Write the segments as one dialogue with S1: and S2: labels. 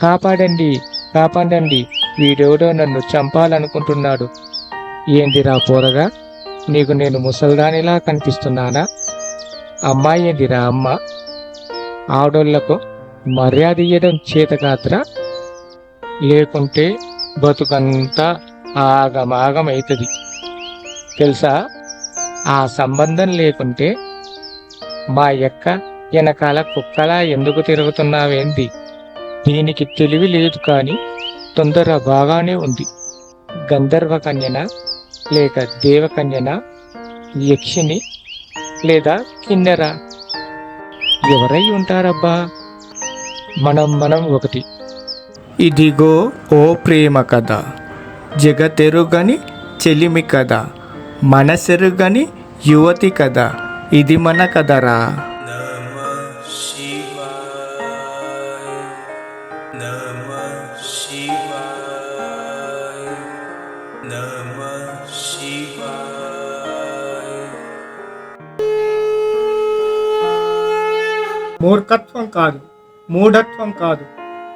S1: కాపాడండి, కాపాడండి, వీడెవడో నన్ను చంపాలనుకుంటున్నాడు. ఏందిరా పోరగా, నీకు నేను ముసల్దానిలా కనిపిస్తున్నానా? అమ్మాయి ఏందిరా అమ్మ? ఆడోళ్లకు మర్యాద ఇయ్యడం చేతకాత్రా? లేకుంటే బతుకంతా ఆగమాగమైతుంది తెలుసా? ఆ సంబంధం లేకుంటే మా యొక్క వెనకాల కుక్కలా ఎందుకు తిరుగుతున్నావేంది? దీనికి తెలివి లేదు కాని తొందర బాగానే ఉంది. గంధర్వ కన్యనా, లేక దేవకన్యనా, యక్షిని లేదా కిన్నెరా? ఎవరై ఉంటారబ్బా? మనం ఒకటి.
S2: ఇదిగో ఓ ప్రేమ కథ, జగతెరుగని చెలిమి కథ, మనసెరుగని యువతి కథ, ఇది మన కథరా.
S3: మూర్ఖత్వం కాదు, మూఢత్వం కాదు,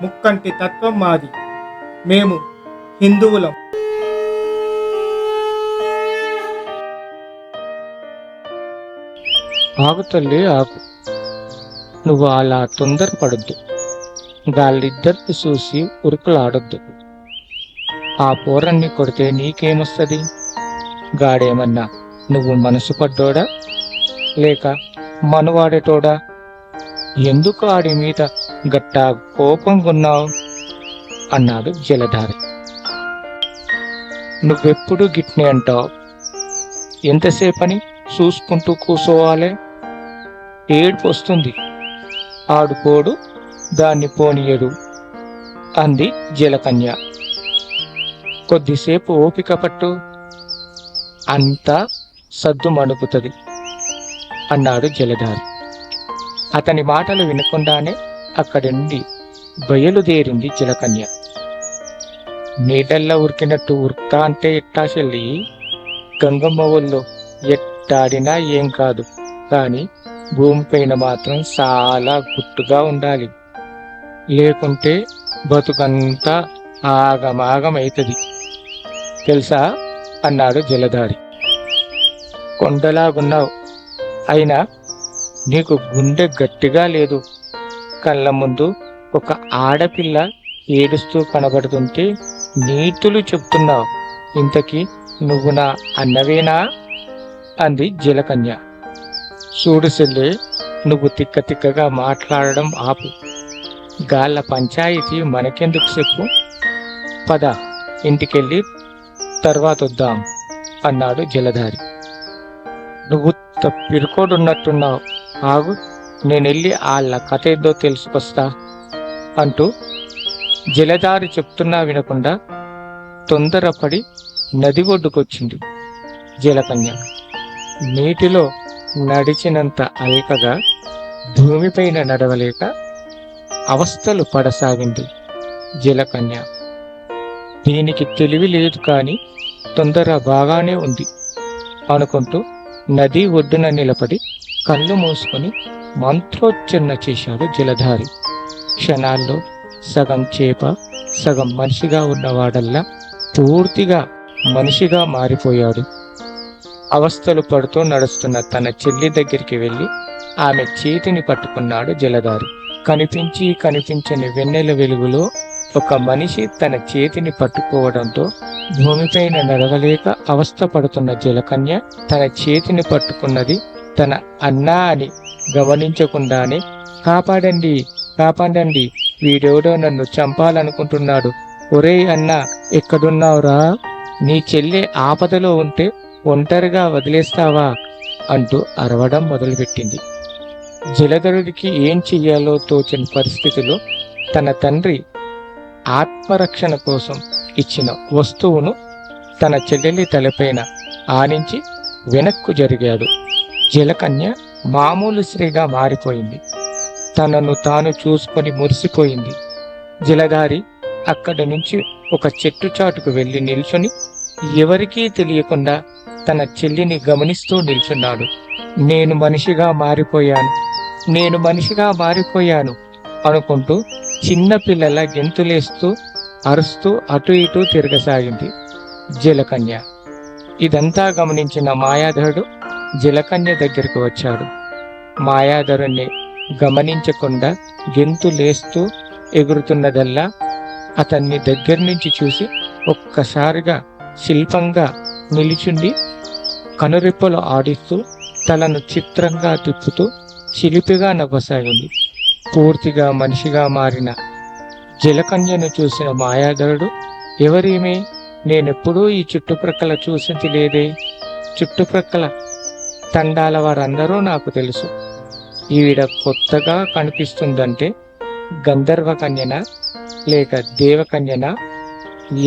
S3: ముక్కంటి తత్వం మాది. మేము హిందువులం.
S1: ఆగు తల్లి ఆగు, నువ్వు అలా తొందరపడద్దు. వాళ్ళిద్దరిని చూసి ఉరుకులాడొద్దు. ఆ పోరన్ని కొడితే నీకేమొస్తుంది? గాడేమన్నా నువ్వు మనసు పడ్డోడా లేక మనవాడేటోడా? ఎందుకు ఆడి మీద గట్టా కోపంగున్నావు? అన్నాడు జలధారి. నువ్వెప్పుడు గిట్నే అంటావు? ఎంతసేపని చూసుకుంటూ కూసోవాలే? ఏడుపు వస్తుంది. ఆడుకోడు దాన్ని పోనీయడు అంది జలకన్య. కొద్దిసేపు ఓపిక పట్టు, అంతా సద్దు మణుకుతుంది అన్నాడు జలధారి. అతని మాటలు వినకుండానే అక్కడి నుండి బయలుదేరింది జలకన్య. నీటల్లా ఉరికినట్టు ఉర్కా అంటే ఎట్టా చెల్లి? గంగమ్మ ఒళ్ళు ఎట్టాడినా ఏం కాదు, కాని భూమిపైన మాత్రం చాలా గుట్టుగా ఉండాలి. లేకుంటే బతుకంతా ఆగమాగమైతుంది తెలుసా? అన్నాడు జలధారి. కొండలాగున్నావు, అయినా నీకు గుండె గట్టిగా లేదు. కళ్ళ ముందు ఒక ఆడపిల్ల ఏడుస్తూ కనబడుతుంటే నీతులు చెప్తున్నావు. ఇంతకీ నువ్వు నా అన్నవేనా? అంది జలకన్య. చూడు సెల్లే, నువ్వు తిక్క తిక్కగా మాట్లాడడం ఆపు. గాళ్ళ పంచాయితీ మనకెందుకు చెప్పు? పద, ఇంటికెళ్ళి తర్వాత వద్దాం అన్నాడు జలధారి. నువ్వు పిరుకోడున్నట్టున్నావు. ఆగు, నేనెళ్ళి వాళ్ళ కథ ఏదో తెలుసుకొస్తా అంటూ జలధారి చెప్తున్నా వినకుండా తొందరపడి నది ఒడ్డుకొచ్చింది జలకన్య. నీటిలో నడిచినంత అల్కగా భూమిపైన నడవలేక అవస్థలు పడసాగింది జలకన్య. దీనికి తెలివి లేదు కాని తొందర బాగానే ఉంది అనుకుంటూ నది ఒడ్డున నిలబడి కళ్ళు మూసుకొని మంత్రోచ్చరణ చేశాడు జలధారి. క్షణాల్లో సగం చేప సగం మనిషిగా ఉన్నవాడల్లా పూర్తిగా మనిషిగా మారిపోయాడు. అవస్థలు పడుతూ నడుస్తున్న తన చెల్లి దగ్గరికి వెళ్ళి ఆమె చేతిని పట్టుకున్నాడు జలధారి. కనిపించి కనిపించని వెన్నెల వెలుగులో ఒక మనిషి తన చేతిని పట్టుకోవడంతో భూమిపైన నడవలేక అవస్థ పడుతున్న జలకన్య తన చేతిని పట్టుకున్నది తన అన్నా అని గమనించకుండానే, కాపాడండి, కాపాడండి, వీడెవడో నన్ను చంపాలనుకుంటున్నాడు. ఒరేయ్ అన్నా, ఎక్కడున్నావురా? నీ చెల్లె ఆపదలో ఉంటే ఒంటరిగా వదిలేస్తావా అంటూ అరవడం మొదలుపెట్టింది. జలధరుడికి ఏం చెయ్యాలో తోచని పరిస్థితిలో తన తండ్రి ఆత్మరక్షణ కోసం ఇచ్చిన వస్తువును తన చెల్లెలి తలపైన ఆనించి వెనక్కు జరిగాడు. జలకన్య మామూలు స్త్రీగా మారిపోయింది. తనను తాను చూసుకొని మురిసిపోయింది. జలధారి అక్కడి నుంచి ఒక చెట్టు చాటుకు వెళ్లి నిల్చుని ఎవరికీ తెలియకుండా తన చెల్లిని గమనిస్తూ నిల్చున్నాడు. నేను మనిషిగా మారిపోయాను, నేను మనిషిగా మారిపోయాను అనుకుంటూ చిన్న పిల్లల గెంతులేస్తూ అరుస్తూ అటు ఇటు తిరగసాగింది జలకన్య. ఇదంతా గమనించిన మాయాధరుడు జలకన్య దగ్గరికి వచ్చాడు. మాయాధరుణ్ణి గమనించకుండా గెంతులేస్తూ ఎగురుతున్నదల్లా అతన్ని దగ్గర నుంచి చూసి ఒక్కసారిగా శిల్పంగా నిలుచుండి కనురెప్పలు ఆడిస్తూ తలను చిత్రంగా తిప్పుతూ చిలిపిగా నవ్వసాగింది. పూర్తిగా మనిషిగా మారిన జలకన్యను చూసిన మాయాధరుడు, ఎవరేమే, నేనెప్పుడూ ఈ చుట్టుప్రక్కల చూసింది లేదే, చుట్టుప్రక్కల తండాల వారందరూ నాకు తెలుసు. ఈవిడ కొత్తగా కనిపిస్తుందంటే గంధర్వ కన్యనా, లేక దేవకన్యనా,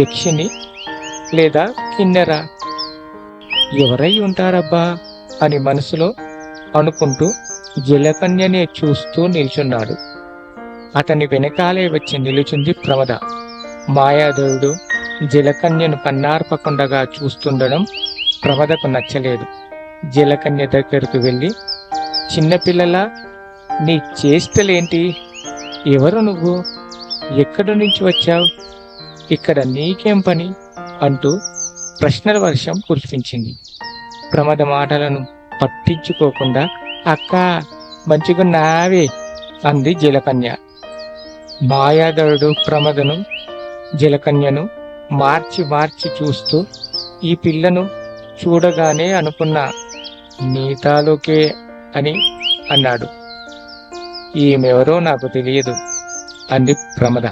S1: యక్షిని లేదా కిన్నెర, ఎవరై ఉంటారబ్బా అని మనసులో అనుకుంటూ జలకన్యనే చూస్తూ నిల్చున్నాడు. అతని వెనకాలే వచ్చి నిలుచుంది ప్రమద. మాయాధరుడు జలకన్యను కన్నార్పకుండగా చూస్తుండడం ప్రమదకు నచ్చలేదు. జలకన్య దగ్గరకు వెళ్ళి, చిన్నపిల్లలా, నీ చేష్టలేంటి? ఎవరు నువ్వు? ఎక్కడి నుంచి వచ్చావు? ఇక్కడ నీకేం పని? అంటూ ప్రశ్నల వర్షం కురిపించింది. ప్రమద మాటలను పట్టించుకోకుండా, అక్కా, మంచిగున్నావే అంది జలకన్య. మాయాధరుడు ప్రమదను జలకన్యను మార్చి మార్చి చూస్తూ, ఈ పిల్లను చూడగానే అనుకున్న నీ తాలూకే అని అన్నాడు. ఈమెవరో నాకు తెలియదు అంది ప్రమద.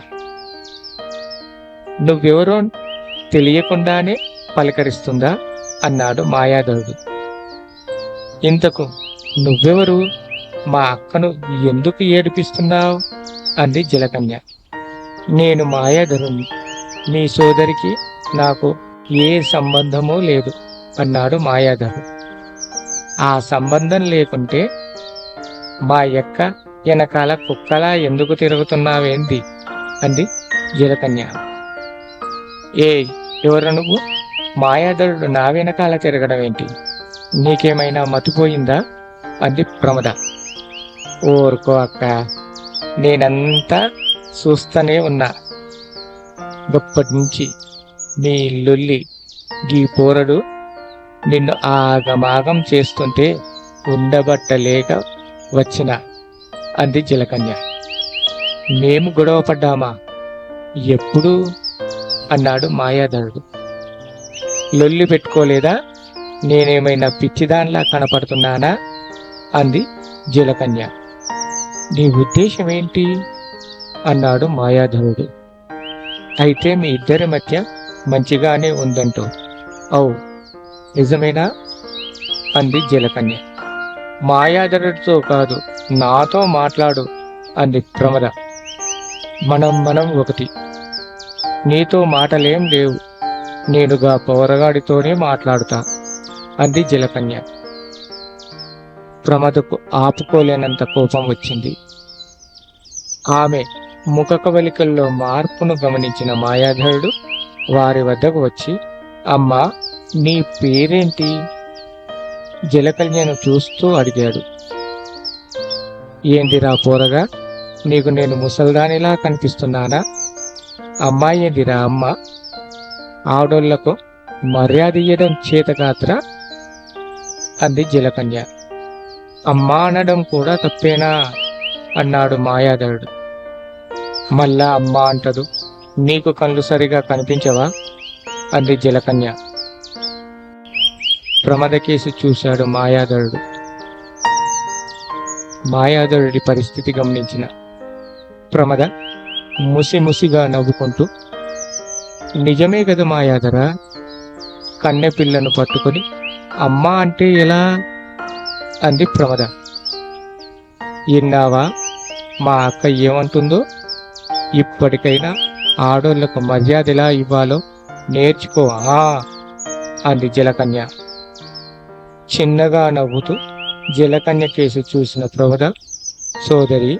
S1: నువ్వెవరో తెలియకుండానే పలకరిస్తుందా అన్నాడు మాయాధరుడు. ఇంతకు నువ్వెవరు? మా అక్కను ఎందుకు ఏడిపిస్తున్నావు అంది జలకన్య. నేను మాయాధరుణ్ణి. నీ సోదరికి నాకు ఏ సంబంధమూ లేదు అన్నాడు మాయాధరుడు. ఆ సంబంధం లేకుంటే మా యొక్క వెనకాల కుక్కలా ఎందుకు తిరుగుతున్నావేంది అంది జలకన్య. ఏ, ఎవరు నువ్వు? మాయాధరుడు నా వెనకాల తిరగడం ఏంటి? నీకేమైనా మతిపోయిందా అంది ప్రమద. ఊరుకో అక్క, నేనంతా చూస్తూనే ఉన్నా. గొప్పటి నుంచి నీ లొల్లి, గీ పోరడు నిన్ను ఆగమాగం చేస్తుంటే ఉండబట్టలేక వచ్చిన అంది జలకన్య. మేము గొడవ పడ్డామా? ఎప్పుడు అన్నాడు మాయాధరుడు. లొల్లి పెట్టుకోలేదా? నేనేమైనా పిచ్చిదానిలా కనపడుతున్నానా అంది జలకన్య. నీ ఉద్దేశం ఏంటి అన్నాడు మాయాధరుడు. అయితే మీ ఇద్దరి మధ్య మంచిగానే ఉందంటూ. ఔ, నిజమేనా అంది జలకన్య. మాయాధరుడితో కాదు, నాతో మాట్లాడు అంది ప్రమద. మనం ఒకటి. నీతో మాటలేం లేవు, నేనుగా పౌరగాడితోనే మాట్లాడుతా అంది జలకన్య. ప్రమదకు ఆపుకోలేనంత కోపం వచ్చింది. ఆమె ముఖ కవలికల్లో మార్పును గమనించిన మాయాధరుడు వారి వద్దకు వచ్చి, అమ్మా, నీ పేరేంటి? జలకన్యను చూస్తూ అడిగాడు. ఏందిరా పోరగా, నీకు నేను ముసల్దానిలా కనిపిస్తున్నానా? అమ్మాయి ఏందిరా అమ్మ? ఆడోళ్లకు మర్యాద ఇయ్యడం చేతకాత్రా అంది జలకన్య. అమ్మా అనడం కూడా తప్పేనా అన్నాడు మాయాధరుడు. మళ్ళా అమ్మా అంటదు, నీకు కళ్ళు సరిగా కనిపించవా అంది జలకన్య. ప్రమద కేసి చూశాడు మాయాధరుడు. మాయాధరుడి పరిస్థితి గమనించిన ప్రమద ముసిముసిగా నవ్వుకుంటూ, నిజమే కదా మాయాధర, కన్నె పిల్లను పట్టుకొని అమ్మా అంటే ఎలా అంది ప్రమద. విన్నావా మా అక్క ఏమంటుందో? ఇప్పటికైనా ఆడోళ్లకు మర్యాద ఎలా ఇవ్వాలో నేర్చుకో అంది జలకన్య. చిన్నగా నవ్వుతూ జలకన్య కేసి చూసిన ప్రమద, సోదరి,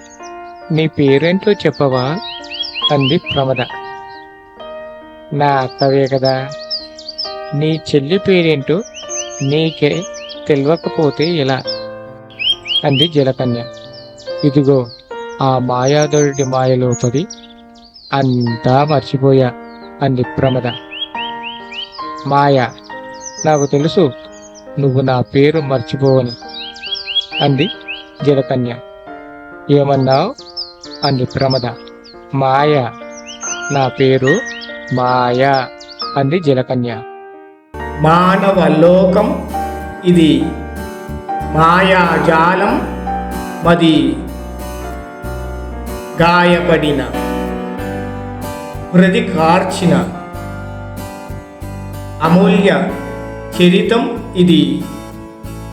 S1: నీ పేరేంటో చెప్పవా అంది ప్రమద. నా అక్కవే కదా, నీ చెల్లి పేరేంటో నీకే తెలియకపోతే ఎలా అంది జలకన్య. ఇదిగో ఆ మాయాదొరుడి మాయలో పడి అంతా మర్చిపోయా అంది ప్రమద. మాయ, నాకు తెలుసు నువ్వు నా పేరు మర్చిపోవని అంది జలకన్య. ఏమన్నావు అంది ప్రమద. మాయ, నా పేరు మాయ అంది జలకన్య.
S3: మానవ లోకం ఇది మాయాజాలం మది గాయపడిన హృది కార్చిన అమూల్య చరితం ఇది.